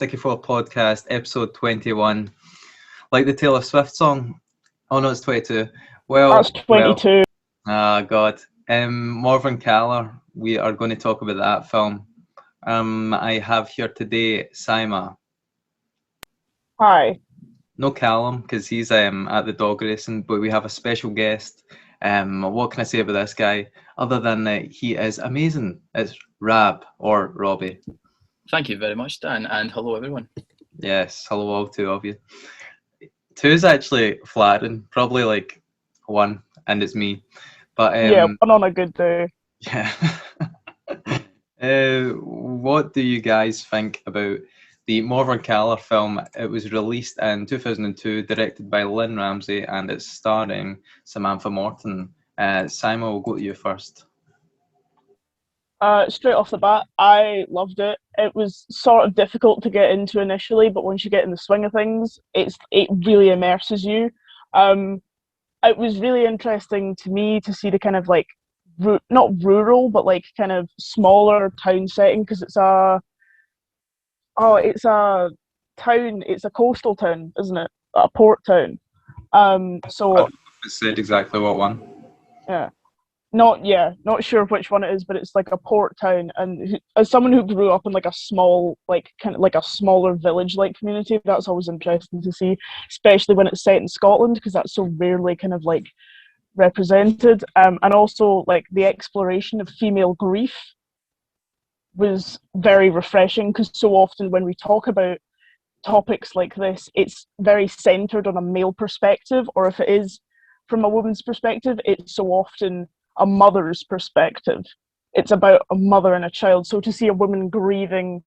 Sticky Four Podcast, episode 21. Like the Taylor Swift song? Oh no, it's 22. That's Well, 22. God. Morvern Callar, we are going to talk about that film. I have here today Sima. Hi. No Callum, because he's at the dog racing, but we have a special guest. What can I say about this guy? Other than that he is amazing. It's Rab, or Robbie. Thank you very much, Dan, and hello everyone. Yes, hello all two of you. Two's actually flattering, probably like one, and it's me. But Yeah, one on a good day. yeah. What do you guys think about the Morvern Callar film? It was released in 2002, directed by Lynne Ramsay, and it's starring Samantha Morton. Simon, we'll go to you first. Straight off the bat, I loved it. It was sort of difficult to get into initially, but once you get in the swing of things, it really immerses you. It was really interesting to me to see the kind of like not rural, but like kind of smaller town setting, because it's a town. It's a coastal town, isn't it? A port town. So It said exactly what one. yeah. Not sure which one it is, but it's like a port town. And as someone who grew up in like a small, like kind of like a smaller village-like community, that's always interesting to see, especially when it's set in Scotland, because that's so rarely kind of like represented. And also like the exploration of female grief was very refreshing, because so often when we talk about topics like this, it's very centered on a male perspective, or if it is from a woman's perspective, it's so often a mother's perspective. It's about a mother and a child. So to see a woman grieving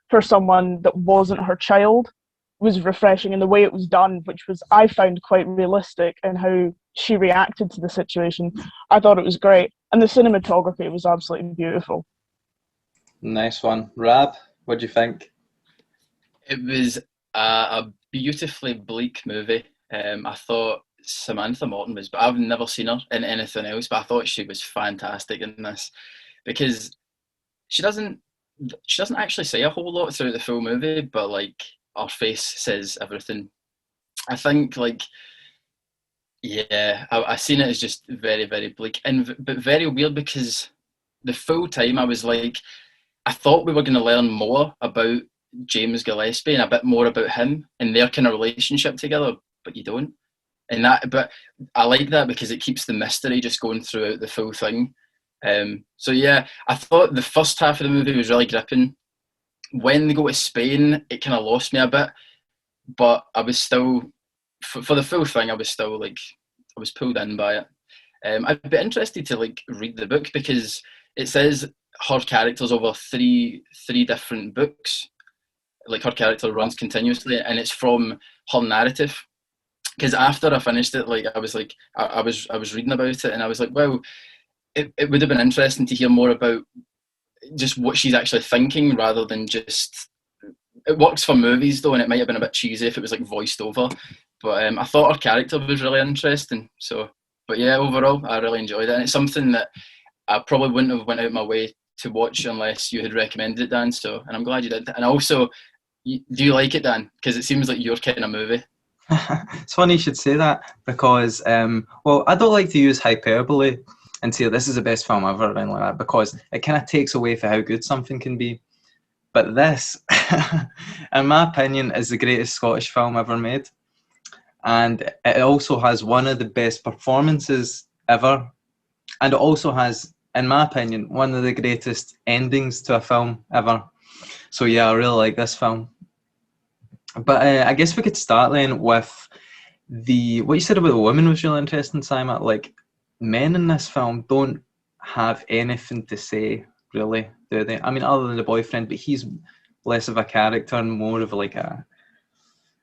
for someone that wasn't her child was refreshing, and the way it was done, which was, I found, quite realistic, and how she reacted to the situation, I thought it was great. And the cinematography was absolutely beautiful. Nice one. Rab, what do you think? It was a beautifully bleak movie. I thought Samantha Morton was, but I've never seen her in anything else, but I thought she was fantastic in this, because she doesn't actually say a whole lot throughout the full movie, but like her face says everything. I think like, yeah, I seen it as just very, very bleak, but very weird, because the full time I was like, I thought we were going to learn more about James Gillespie and a bit more about him and their kind of relationship together, but you don't. But I like that, because it keeps the mystery just going throughout the full thing. So yeah, I thought the first half of the movie was really gripping. When they go to Spain, it kind of lost me a bit, but I was still, for the full thing, I was still like, I was pulled in by it. I'd be interested to like read the book, because it says her character's over three different books. Like her character runs continuously, and it's from her narrative. Because after I finished it, like I was like, I was reading about it, and I was like, well, it would have been interesting to hear more about just what she's actually thinking, rather than just. It works for movies though, and it might have been a bit cheesy if it was like voiced over. But I thought her character was really interesting. So, but yeah, overall, I really enjoyed it, and it's something that I probably wouldn't have went out my way to watch unless you had recommended it, Dan. So, and I'm glad you did. And also, do you like it, Dan? Because it seems like your kind of movie. It's funny you should say that, because well, I don't like to use hyperbole and say this is the best film ever or anything like that, because it kind of takes away from how good something can be. But this, in my opinion, is the greatest Scottish film ever made, and it also has one of the best performances ever, and it also has, in my opinion, one of the greatest endings to a film ever. So yeah, I really like this film. But I guess we could start then with what you said about the women was really interesting, Simon. Like, men in this film don't have anything to say, really, do they? I mean, other than the boyfriend, but he's less of a character and more of like a,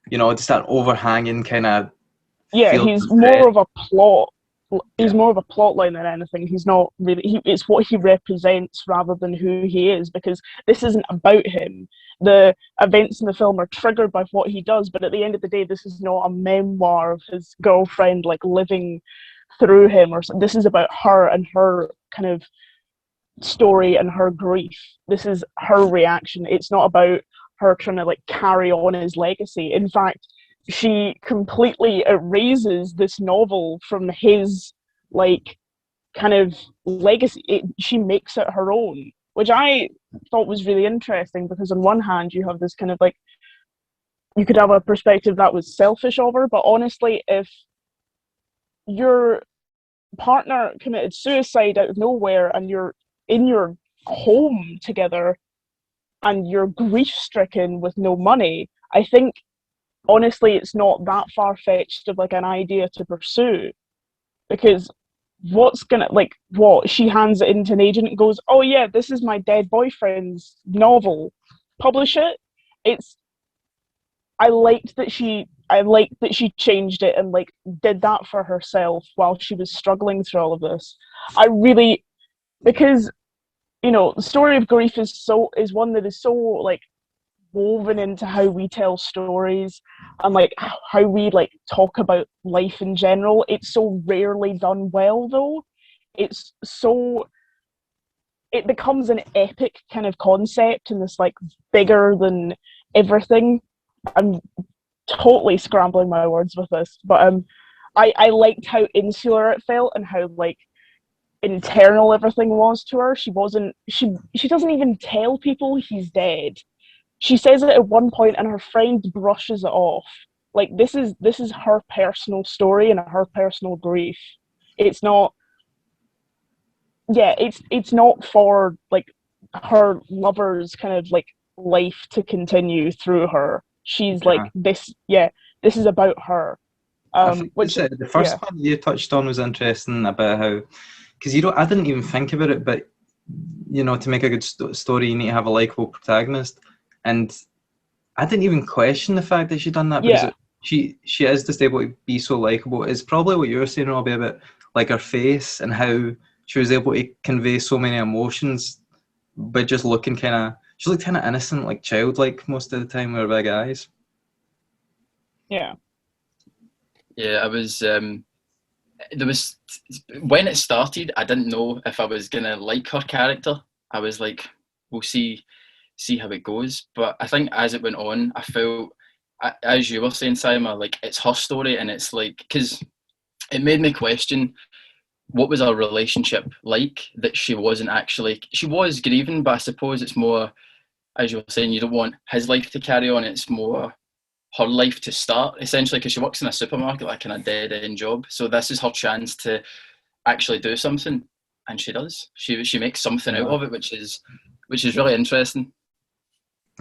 just that overhanging kind of. Yeah, he's more of a plot. He's Yeah. more of a plot line than anything. He's not really. It's what he represents rather than who he is, because this isn't about him. The events in the film are triggered by what he does, but at the end of the day, this is not a memoir of his girlfriend like living through him, or something. This is about her and her kind of story and her grief. This is her reaction. It's not about her trying to like carry on his legacy. In fact, she completely erases this novel from his like kind of legacy. She makes it her own, which I thought was really interesting, because on one hand you have this kind of like, you could have a perspective that was selfish of her, but honestly, if your partner committed suicide out of nowhere and you're in your home together and you're grief stricken with no money, I think honestly it's not that far-fetched of like an idea to pursue, because what's gonna, like, what, she hands it into an agent and goes, oh yeah, this is my dead boyfriend's novel, publish it. It's I liked that she changed it and like did that for herself while she was struggling through all of this. I really, because the story of grief is one that is so like woven into how we tell stories and like how we like talk about life in general. It's so rarely done well though. It becomes an epic kind of concept and this like bigger than everything. I'm totally scrambling my words with this, but I liked how insular it felt and how like internal everything was to her. She doesn't even tell people he's dead. She says it at one point and her friend brushes it off. Like this is her personal story and her personal grief. It's not it's not for like her lover's kind of like life to continue through her. She's like this is about her. I think Which the first part you touched on was interesting about how, because I didn't even think about it, but to make a good story you need to have a likable protagonist, and I didn't even question the fact that she'd done that, because she is just able to be so likable. It's probably what you were saying, Robbie, about like her face and how she was able to convey so many emotions by just looking she looked kind of innocent, like childlike most of the time with her big eyes. Yeah, I was there was, when it started, I didn't know if I was gonna like her character. I was like, we'll see how it goes. But I think as it went on, I felt, as you were saying, Simon, like it's her story, and it's like, because it made me question what was our relationship like, that she wasn't actually, she was grieving, but I suppose it's more, as you were saying, you don't want his life to carry on, it's more her life to start, essentially, because she works in a supermarket, like in a dead-end job. So this is her chance to actually do something, and she does. She makes something out of it, which is really interesting.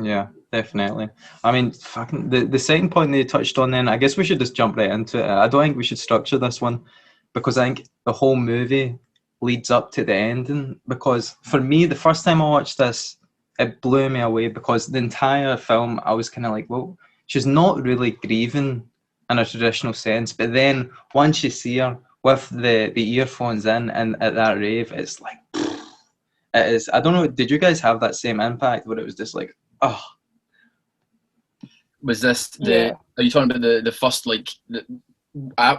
Yeah, definitely. I mean, fucking the second point that you touched on, then I guess we should just jump right into it. I don't think we should structure this one, because I think the whole movie leads up to the ending. Because for me, the first time I watched this, it blew me away, because the entire film I was kind of like, well, she's not really grieving in a traditional sense, but then once you see her with the earphones in and at that rave, it's like, it is. I don't know, did you guys have that same impact where it was just like, oh. Was this are you talking about the first, like,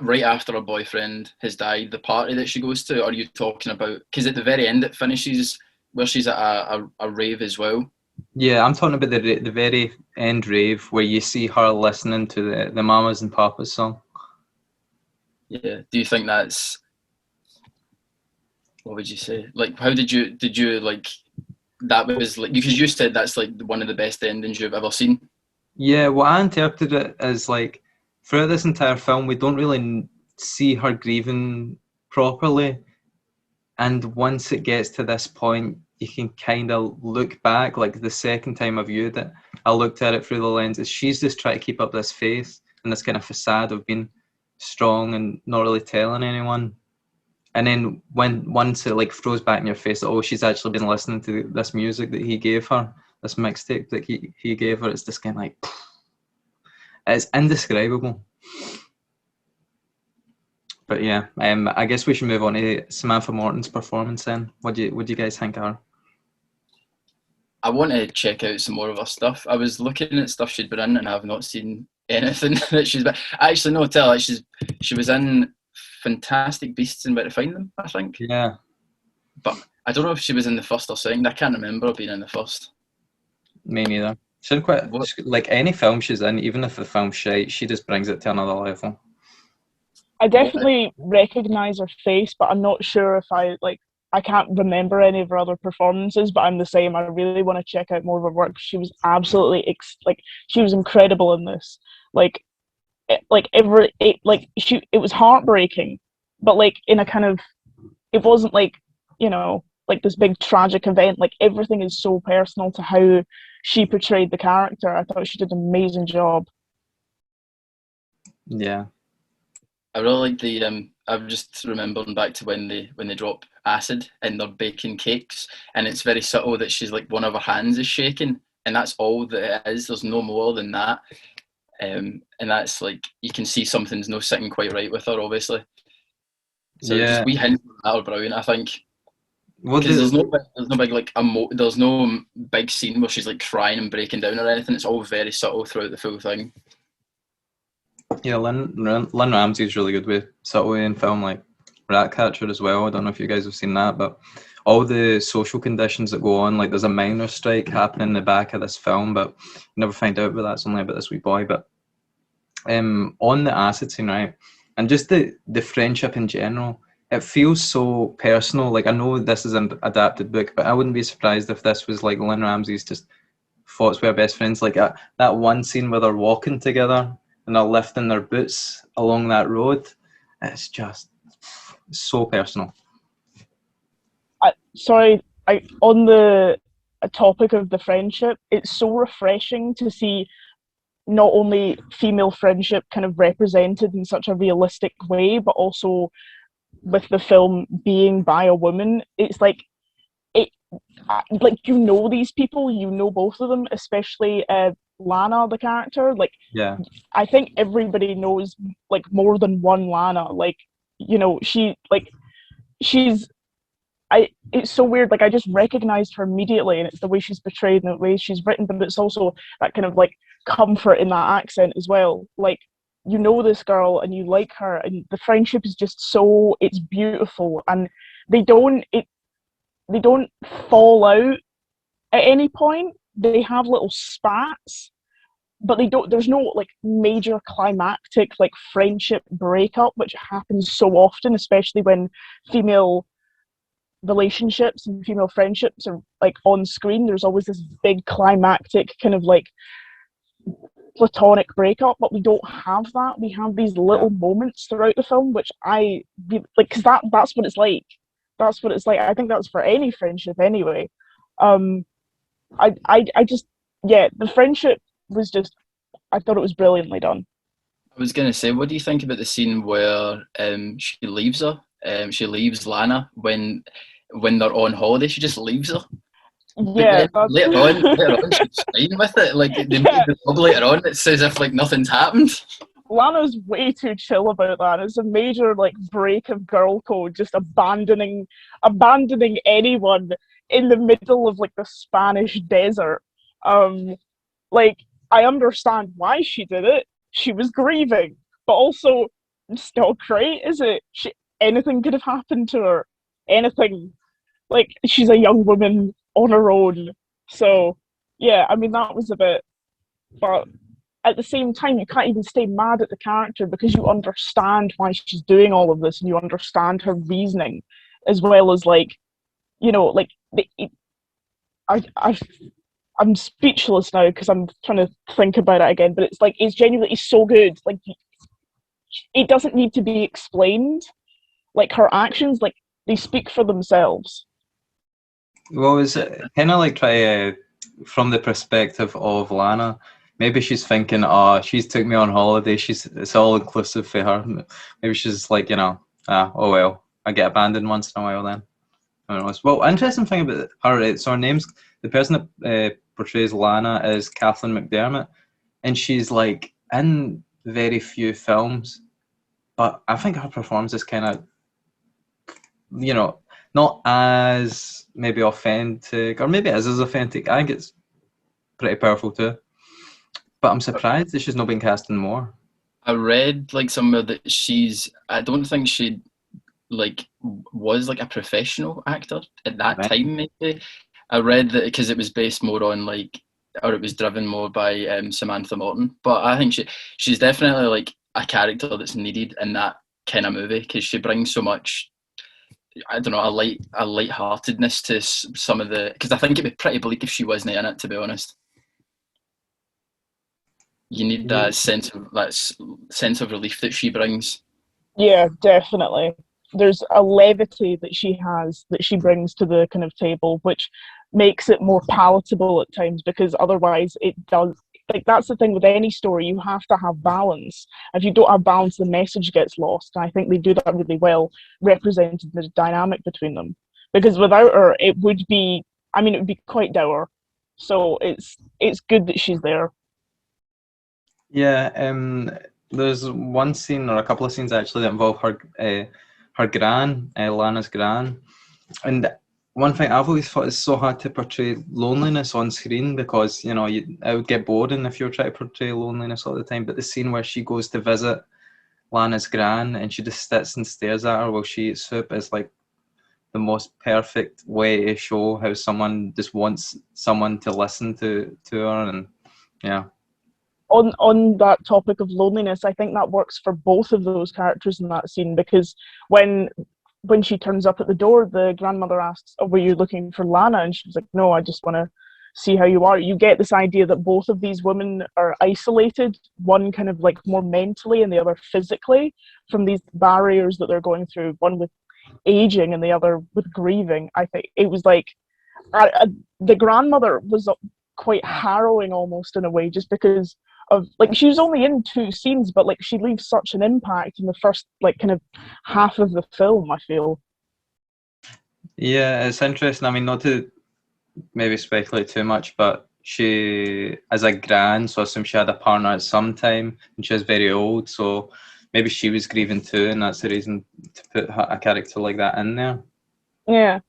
right after her boyfriend has died, the party that she goes to? Or are you talking about, because at the very end it finishes where she's at a rave as well? Yeah, I'm talking about the very end rave where you see her listening to the Mamas and Papas song. Yeah. Do you think that's, what would you say? Like, how did you like, that was like, because you said that's like one of the best endings you've ever seen. Yeah, what I interpreted it as, like, throughout this entire film, we don't really see her grieving properly. And once it gets to this point, you can kind of look back. Like the second time I viewed it, I looked at it through the lenses. She's just trying to keep up this face and this kind of facade of being strong and not really telling anyone. And then once it like throws back in your face, oh, she's actually been listening to this music that he gave her, this mixtape that he gave her. It's just kind of like, it's indescribable. But yeah, I guess we should move on to Samantha Morton's performance then. What do you guys think of her? I want to check out some more of her stuff. I was looking at stuff she'd been in, and I've not seen anything that she's been. Actually, no, tell her, she was in Fantastic Beasts and Where to Find Them, I think. Yeah. But I don't know if she was in the first or second. I can't remember her being in the first. Me neither. She's quite like any film she's in, even if the film's shite, she just brings it to another level. I definitely recognise her face, but I'm not sure if I can't remember any of her other performances, but I'm the same. I really want to check out more of her work. She was absolutely she was incredible in this. It was heartbreaking, but like in a kind of, it wasn't like, like this big tragic event. Like everything is so personal to how she portrayed the character. I thought she did an amazing job. Yeah. I really like the I'm just remembering back to when they drop acid and they're baking cakes, and it's very subtle that she's like, one of her hands is shaking, and that's all that it is. There's no more than that. And that's like, you can see something's not sitting quite right with her, obviously. So yeah. just wee hints of that are brilliant, I think. Well, Because there's no big like there's no big scene where she's like crying and breaking down or anything. It's all very subtle throughout the full thing. yeah, Lynne Ramsay's really good with subtlety in film, like Ratcatcher as well. I don't know if you guys have seen that, but all the social conditions that go on, like there's a miners' strike happening in the back of this film, but you never find out about that. It's only about this wee boy. But on the acid scene, right, and just the friendship in general, it feels so personal. Like, I know this is an adapted book, but I wouldn't be surprised if this was like Lynne Ramsay's just thoughts with her best friends. Like that one scene where they're walking together and they're lifting their boots along that road. It's just so personal. On the topic of the friendship, it's so refreshing to see not only female friendship kind of represented in such a realistic way, but also with the film being by a woman. It's like, these people, both of them, especially Lana, the character. Like, yeah, I think everybody knows like more than one Lana. Like, it's so weird. Like, I just recognized her immediately, and it's the way she's portrayed and the way she's written, but it's also that kind of like comfort in that accent as well. Like, this girl and you like her, and the friendship is just it's beautiful, and they don't fall out at any point. They have little spats, but there's no like major climactic like friendship breakup, which happens so often, especially when female relationships and female friendships are like on screen. There's always this big climactic kind of like platonic breakup, but we don't have that. We have these little moments throughout the film, which I like, because that's what it's like. That's what it's like. I think that's for any friendship anyway. I just, the friendship was just, I thought it was brilliantly done. I was going to say, what do you think about the scene where she leaves her? She leaves Lana when they're on holiday. She just leaves her. Yeah, but later on, she's fine with it. Like, they made the pub later on, it's as if like nothing's happened. Lana's way too chill about that. It's a major like break of girl code, just abandoning anyone in the middle of like the Spanish desert. Like, I understand why she did it. She was grieving, but also it's not great, is it? Anything could have happened to her. Anything. Like, she's a young woman on her own. So yeah, I mean, that was a bit, but at the same time, you can't even stay mad at the character because you understand why she's doing all of this, and you understand her reasoning, as well as like, I'm speechless now because I'm trying to think about it again. But it's genuinely so good. Like, it doesn't need to be explained. Like, her actions, like, they speak for themselves. Well, is it kind of like try from the perspective of Lana? Maybe she's thinking, oh, she's took me on holiday. It's all inclusive for her. Maybe she's like, oh well, I get abandoned once in a while then. Who knows? Well, interesting thing about her, right? So her name's, the person that portrays Lana is Kathleen McDermott, and she's like in very few films, but I think her performance is kind of, not as maybe authentic, or maybe it is as authentic. I think it's pretty powerful too. But I'm surprised that she's not been cast in more. I read like somewhere that I don't think she like was like a professional actor at that time. Maybe I read that because it was based more on like or it was driven more by Samantha Morton. But I think she's definitely like a character that's needed in that kind of movie, because she brings so much, I don't know, a lightheartedness to some of the, because I think it'd be pretty bleak if she wasn't in it, to be honest. You need that sense of relief that she brings. Yeah, definitely. There's a levity that she has, that she brings to the kind of table, which makes it more palatable at times, because otherwise it does, like, that's the thing with any story, you have to have balance. If you don't have balance, the message gets lost. And I think they do that really well, representing the dynamic between them. Because without her, it would be, I mean, it would be quite dour. So it's good that she's there. Yeah, there's one scene, or a couple of scenes actually, that involve her gran, Lana's gran. And one thing I've always thought is so hard to portray loneliness on screen, because, you know, it would get boring if you were trying to portray loneliness all the time. But the scene where she goes to visit Lana's gran and she just sits and stares at her while she eats soup is like the most perfect way to show how someone just wants someone to listen to her. And yeah. On that topic of loneliness, I think that works for both of those characters in that scene, because when she turns up at the door, the grandmother asks, "Oh, were you looking for Lana?" And she's like, "No, I just want to see how you are." You get this idea that both of these women are isolated, one kind of like more mentally and the other physically, from these barriers that they're going through, one with aging and the other with grieving. I think it was like the grandmother was quite harrowing almost, in a way, just because of, like, she was only in 2 scenes, but like she leaves such an impact in the first, like, kind of half of the film, I feel. Yeah, it's interesting. I mean, not to maybe speculate too much, but she, as a gran, so I assume she had a partner at some time, and she was very old, so maybe she was grieving too, and that's the reason to put a character like that in there. Yeah.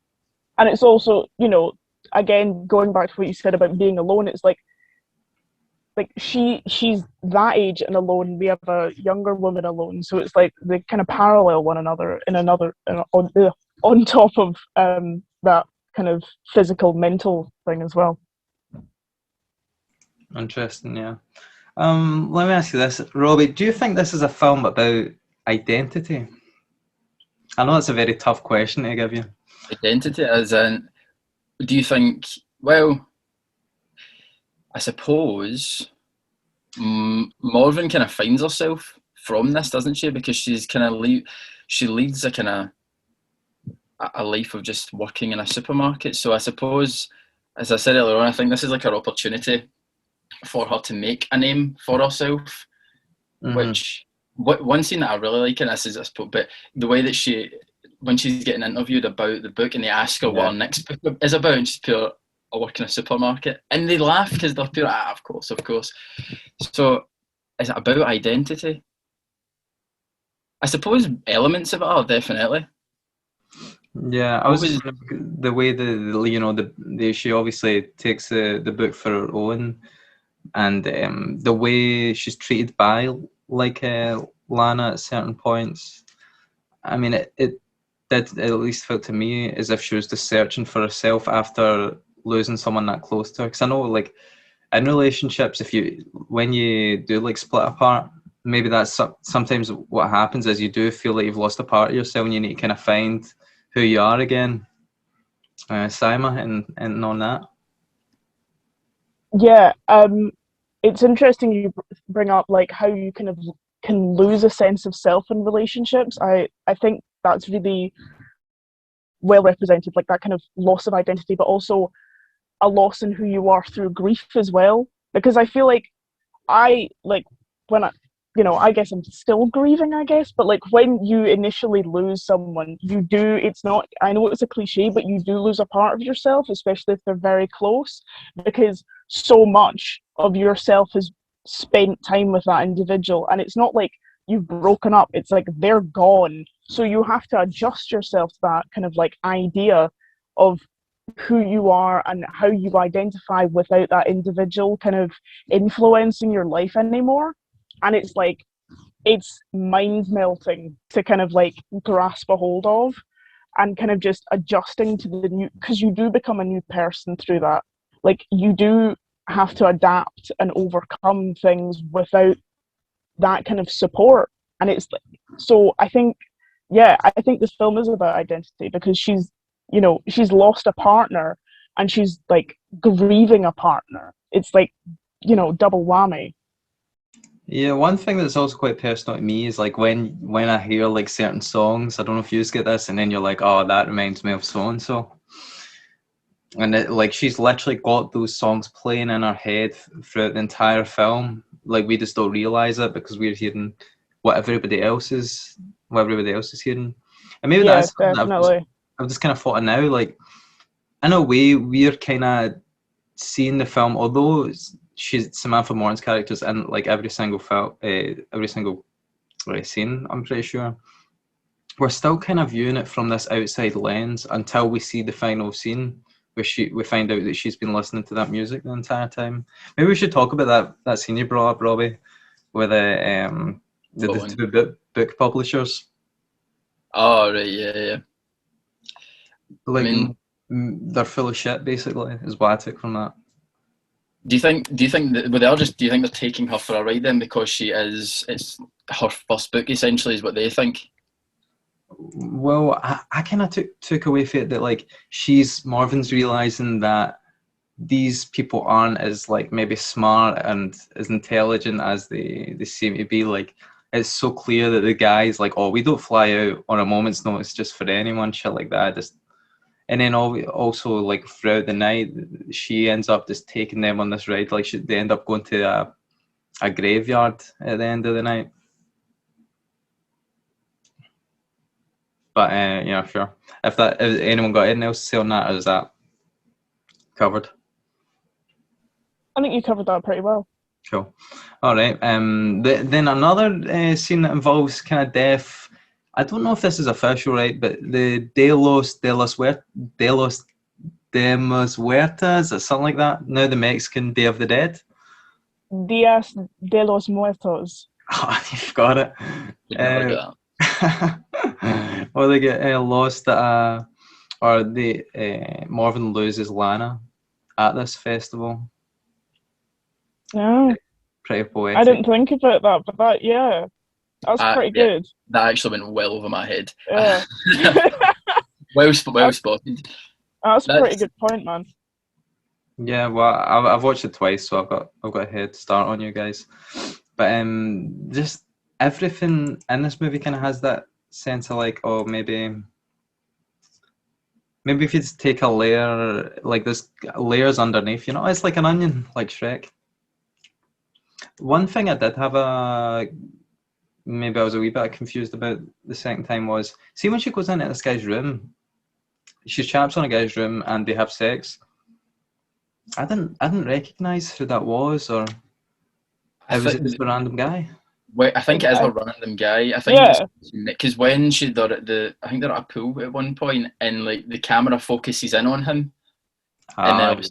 And it's also, you know, again, going back to what you said about being alone, it's like she's that age and alone. We have a younger woman alone, so it's like they kind of parallel one another in another on top of that kind of physical, mental thing as well. Interesting, yeah. Let me ask you this, Robbie. Do you think this is a film about identity? I know it's a very tough question to give you. Identity, as in, do you think? Well, I suppose Morvern kind of finds herself from this, doesn't she? Because she's kind of she leads a kind of a life of just working in a supermarket. So I suppose, as I said earlier on, I think this is like her opportunity for her to make a name for herself. Mm-hmm. Which one scene that I really like in this is, but the way that when she's getting interviewed about the book and they ask her what her next book is about, and she's pure, I work in a supermarket, and they laugh because they're pure, of course. So is it about identity? I suppose elements of it are, definitely. Yeah, I was the way she obviously takes the book for her own, and the way she's treated by Lana at certain points. I mean, it did at least felt to me as if she was just searching for herself after losing someone that close to her. Because I know, like, in relationships, when you do like split apart, maybe that's sometimes what happens is you do feel like you've lost a part of yourself, and you need to kind of find who you are again. Sima, and on that. Yeah, it's interesting you bring up like how you kind of can lose a sense of self in relationships. I think that's really well represented, like that kind of loss of identity, but also a loss in who you are through grief as well. Because I feel like when I guess I'm still grieving, I guess, but like when you initially lose someone, I know it's a cliche, but you do lose a part of yourself, especially if they're very close, because so much of yourself has spent time with that individual. And it's not like you've broken up, it's like they're gone. So you have to adjust yourself to that kind of like idea of who you are and how you identify without that individual kind of influencing your life anymore. And it's like, it's mind melting to kind of like grasp a hold of, and kind of just adjusting to the new, because you do become a new person through that. Like you do have to adapt and overcome things without that kind of support. And it's so I think this film is about identity, because she's lost a partner and she's like grieving a partner. It's like, double whammy. Yeah, one thing that's also quite personal to me is like when I hear like certain songs, I don't know if you just get this, and then you're like, oh, that reminds me of so and so. And like she's literally got those songs playing in her head throughout the entire film. Like we just don't realize it because we're hearing what everybody else is hearing. And maybe Yeah, that's something definitely. I've just kind of thought of now. Like in a way, we're kind of seeing the film, although she's Samantha Morton's characters in like every single scene. I'm pretty sure we're still kind of viewing it from this outside lens until we see the final scene, where we find out that she's been listening to that music the entire time. Maybe we should talk about that scene you brought up, Robbie, with the two book publishers. Oh right, yeah. Like, I mean, they're full of shit, basically, is what I took from that. Do you think that do you think they're taking her for a ride then, because it's her first book essentially, is what they think? Well, I kind of took away from it that like Morven's realizing that these people aren't as like maybe smart and as intelligent as they seem to be. Like it's so clear that the guy's like, oh, we don't fly out on a moment's notice just for anyone, shit like that. And then also like throughout the night, she ends up just taking them on this ride. Like they end up going to a graveyard at the end of the night. But yeah, sure. If anyone got anything else to say on that, or is that covered? I think you covered that pretty well. Cool. All right. Then another scene that involves kind of death. I don't know if this is official, right? But the De los Muertos, or something like that. Now the Mexican Day of the Dead. Días de los Muertos. Oh, you've got it. Or they get lost at Morven loses Lana at this festival. Yeah. Pretty poetic. I didn't think about that, but that's pretty good. That actually went well over my head. Yeah. well spotted. That's a pretty good point, man. Yeah, well, I've watched it twice, so I've got a head start on you guys. But just everything in this movie kind of has that sense of like, oh, maybe if you just take a layer, like there's layers underneath, it's like an onion, like Shrek. One thing I did have maybe I was a wee bit confused about the second time was, see when she goes into this guy's room, she chaps on a guy's room and they have sex. I didn't recognise who that was, or was it just a random guy? Well, I think it is a random guy. I think because when they're at I think they're at a pool at one point, and like the camera focuses in on him, and then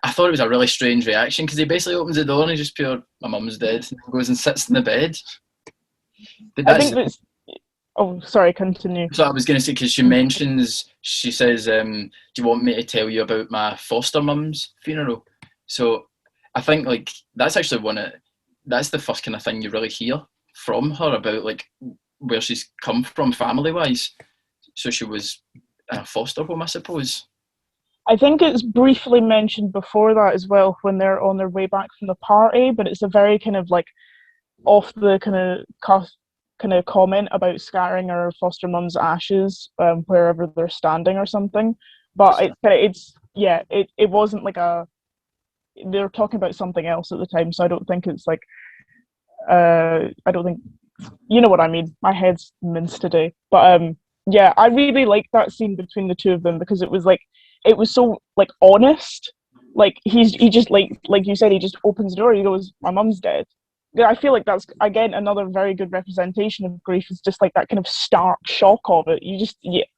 I thought it was a really strange reaction, because he basically opens the door and he's just pure, my mum's dead, and goes and sits in the bed. I think that's. Oh, sorry, continue. So I was going to say, because she says, do you want me to tell you about my foster mum's funeral? So I think like that's actually that's the first kind of thing you really hear from her about like where she's come from family wise. So she was in a foster home, I suppose. I think it's briefly mentioned before that as well, when they're on their way back from the party, but it's a very kind of like off the kind of comment about scattering her foster mum's ashes wherever they're standing or something. But it wasn't like they're talking about something else at the time, so I don't think it's like I don't think, you know what I mean. My head's minced today, but yeah, I really liked that scene between the two of them, because it was so like honest. Like he just like you said, he just opens the door, he goes, my mum's dead. I feel like that's again another very good representation of grief. Is just like that kind of stark shock of it.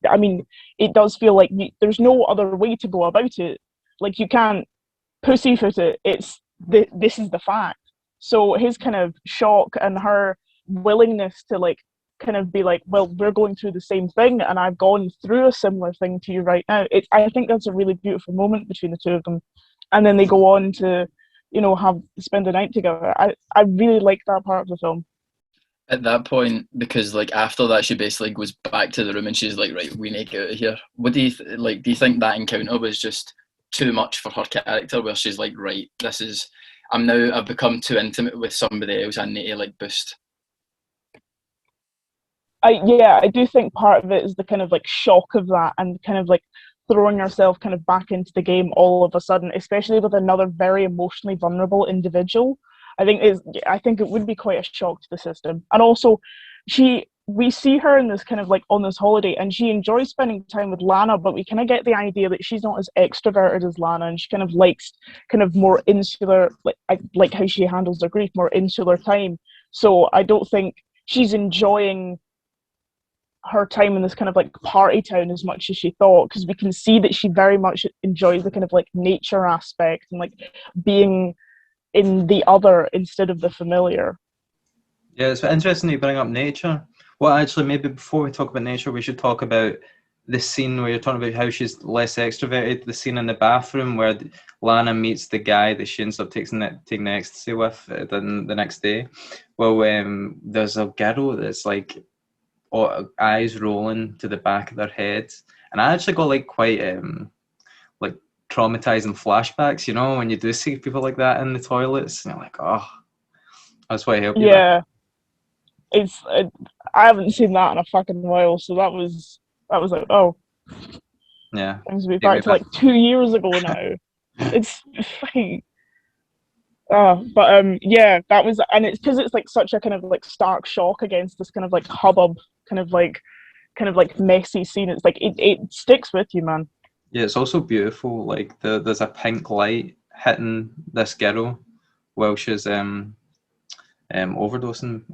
I mean, it does feel like there's no other way to go about it. Like you can't pussyfoot it. This is the fact. So his kind of shock and her willingness to like kind of be like, well, we're going through the same thing, and I've gone through a similar thing to you right now. I think that's a really beautiful moment between the two of them. And then they go on to have spend the night together. I really like that part of the film. At that point, because like after that, she basically goes back to the room and she's like, "Right, we need to get out of here." What do you like? Do you think that encounter was just too much for her character, where she's like, "Right, I've become too intimate with somebody else. I need to like boost." I do think part of it is the kind of like shock of that, and kind of like throwing yourself kind of back into the game all of a sudden, especially with another very emotionally vulnerable individual. I think it would be quite a shock to the system. And also, we see her in this kind of like on this holiday, and she enjoys spending time with Lana, but we kind of get the idea that she's not as extroverted as Lana, and she kind of likes kind of more insular, like how she handles her grief, more insular time. So I don't think she's enjoying her time in this kind of like party town as much as she thought, because we can see that she very much enjoys the kind of like nature aspect and like being in the other instead of the familiar. Yeah, it's interesting you bring up nature. Well, actually, maybe before we talk about nature, we should talk about the scene where you're talking about how she's less extroverted. The scene in the bathroom where Lana meets the guy that she ends up taking ecstasy with the next day. Well, there's a girl that's like eyes rolling to the back of their head, and I actually got like quite like traumatizing flashbacks. When you do see people like that in the toilets, and you're like, oh, that's why I help you. Yeah, I haven't seen that in a fucking while, so that was like, oh, Yeah, things will be back to like 2 years ago now. It's like, yeah, that was, and it's because it's like such a kind of like stark shock against this kind of like hubbub, kind of like messy scene. It's like it sticks with you, man. Yeah, it's also beautiful. Like there's a pink light hitting this girl while she's overdosing,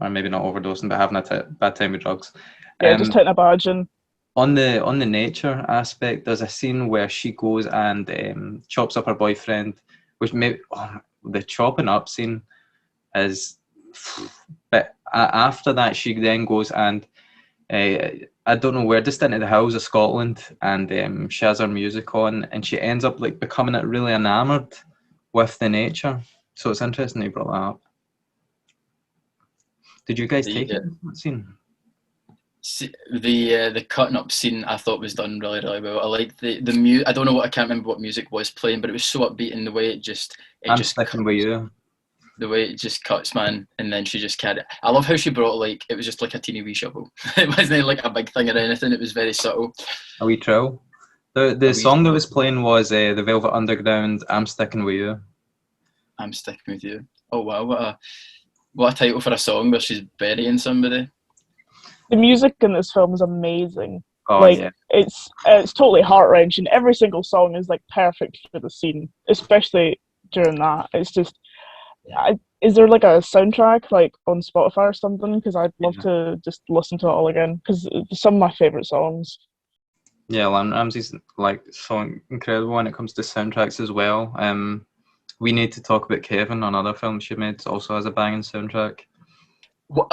or maybe not overdosing, but having a bad time with drugs. Yeah, just hitting a badge and. On the nature aspect, there's a scene where she goes and chops up her boyfriend, which the chopping up scene is. But after that, she then goes and I don't know where, just into the hills of Scotland, and she has her music on, and she ends up like becoming really enamored with the nature. So it's interesting you brought that up. Did you guys take that scene? The cutting up scene I thought was done really, really well. I like the music. I don't know I can't remember what music was playing, but it was so upbeat in the way it just sticking with you. The way it just cuts, man, and then she just carried it. I love how she brought like it was just like a teeny wee shovel. It wasn't like a big thing or anything. It was very subtle. A wee trill. The song that was playing was the Velvet Underground. I'm sticking with you. I'm sticking with you. Oh wow, what a title for a song where she's burying somebody. The music in this film is amazing. Oh yeah, it's totally heart wrenching. Every single song is like perfect for the scene, especially during that. It's just. Is there like a soundtrack like on Spotify or something? Because I'd love to just listen to it all again, because it's some of my favorite songs. Yeah, Lynne Ramsay's like so incredible when it comes to soundtracks as well. We need to talk about Kevin, another film she made, also has a banging soundtrack. Well,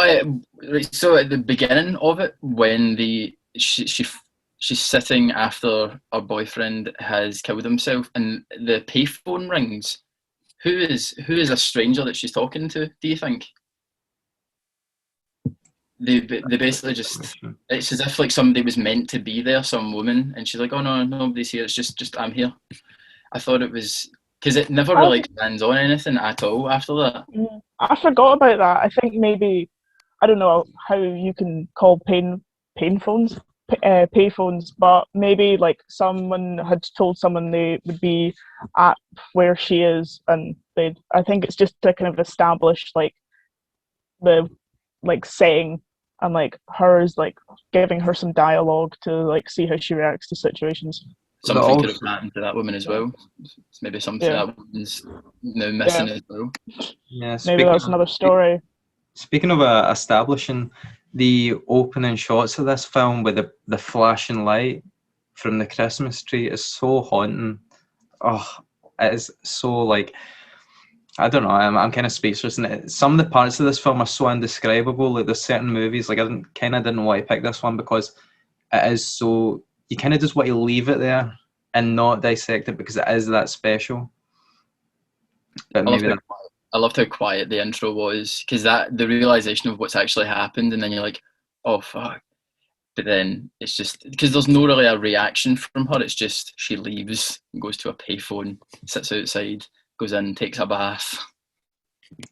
so at the beginning of it, when she's sitting after her boyfriend has killed himself, and the payphone rings. Who is a stranger that she's talking to, do you think? They basically just, it's as if like somebody was meant to be there, some woman, and she's like, oh no, nobody's here, it's just I'm here. I thought it was, because it never really stands on anything at all after that. I forgot about that. I think maybe, I don't know how you can call payphones, but maybe like someone had told someone they would be at where she is, and I think it's just to kind of establish like the like saying, and like hers like giving her some dialogue to like see how she reacts to situations. Something could have happened to that woman as well. It's maybe something that woman's now missing as well. Yeah, maybe that's another story. Speaking of establishing, the opening shots of this film with the flashing light from the Christmas tree is so haunting. Oh, it is so like, I don't know, I'm kind of speechless. And some of the parts of this film are so indescribable. Like there's certain movies, like I didn't want to pick this one because it is so, you kind of just want to leave it there and not dissect it because it is that special. But maybe I loved how quiet the intro was, because the realization of what's actually happened, and then you're like, oh fuck. But then it's just because there's no really a reaction from her. It's just she leaves, goes to a payphone, sits outside, goes in, takes a bath,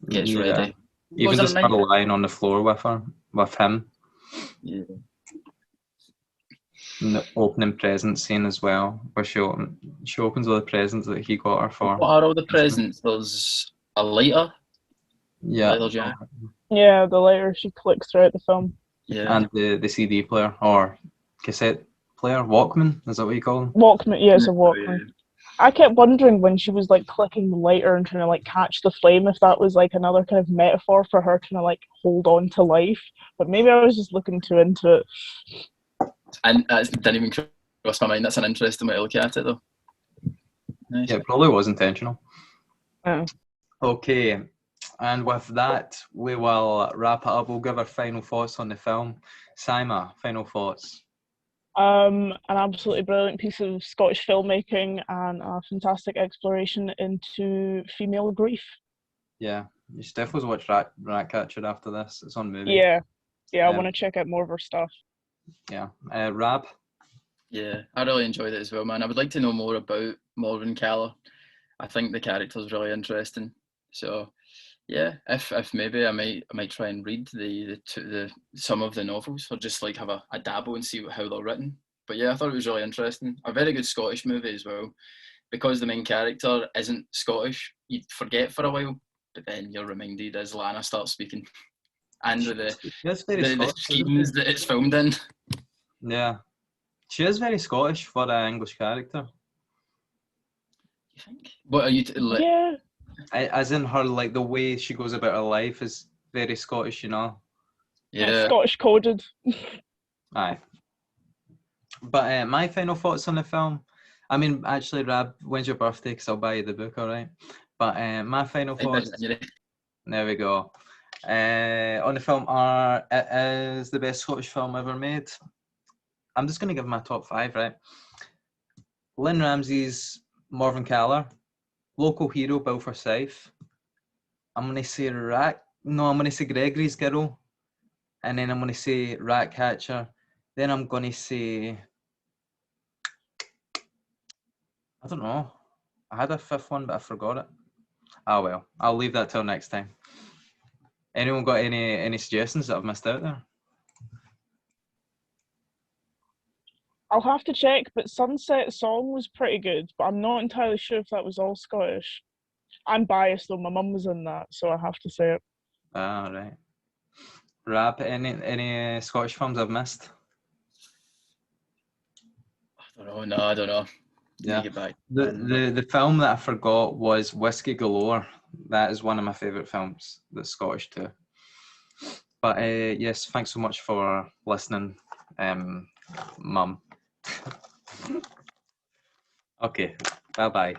gets ready. Even just her lying on the floor with him. Yeah. And the opening present scene as well, where she opens all the presents that he got her for. What are all the presents? There's a lighter. Yeah. Lighter jack. Yeah, the lighter she clicks throughout the film. Yeah. And the CD player or cassette player, Walkman, is that what you call them? Walkman, yeah, it's a Walkman. I kept wondering when she was like clicking the lighter and trying to like catch the flame if that was like another kind of metaphor for her trying to like hold on to life. But maybe I was just looking too into it. And it didn't even cross my mind. That's an interesting way to look at it, though. Nice. Yeah, it probably was intentional. Yeah. Okay, and with that, we will wrap it up. We'll give our final thoughts on the film. Sima, final thoughts. An absolutely brilliant piece of Scottish filmmaking and a fantastic exploration into female grief. Yeah, you should definitely watch Ratcatcher after this. It's on movie. Yeah, I want to check out more of her stuff. Yeah, Rab? Yeah, I really enjoyed it as well, man. I would like to know more about Morvern Callar. I think the character's really interesting. So, yeah, if maybe I might try and read the some of the novels, or just like have a dabble and see how they're written. But yeah, I thought it was really interesting. A very good Scottish movie as well, because the main character isn't Scottish. You'd forget for a while, but then you're reminded as Lana starts speaking, and the schemes that it's filmed in. Yeah, she is very Scottish for an English character. You think? What are you? Yeah. As in her, like the way she goes about her life is very Scottish, you know. Yeah. Scottish coded. Aye. But my final thoughts on the film. I mean, actually, Rab, when's your birthday? Because I'll buy you the book, all right? But my final thoughts. There we go. On the film are, it is the best Scottish film ever made. I'm just going to give my top 5, right? Lynne Ramsay's Morvern Callar, local hero Bill Forsyth. I'm going to say I'm going to say Gregory's Girl, and then I'm going to say Ratcatcher. Then I'm going to say, I don't know. I had a fifth one, but I forgot it. Oh well, I'll leave that till next time. Anyone got any suggestions that I've missed out there? I'll have to check, but Sunset Song was pretty good, but I'm not entirely sure if that was all Scottish. I'm biased though, my mum was in that, so I have to say it. Ah, right. Rab, any Scottish films I've missed? I don't know. Yeah. The film that I forgot was Whiskey Galore. That is one of my favourite films that's Scottish too. But yes, thanks so much for listening, Mum. Okay, bye-bye.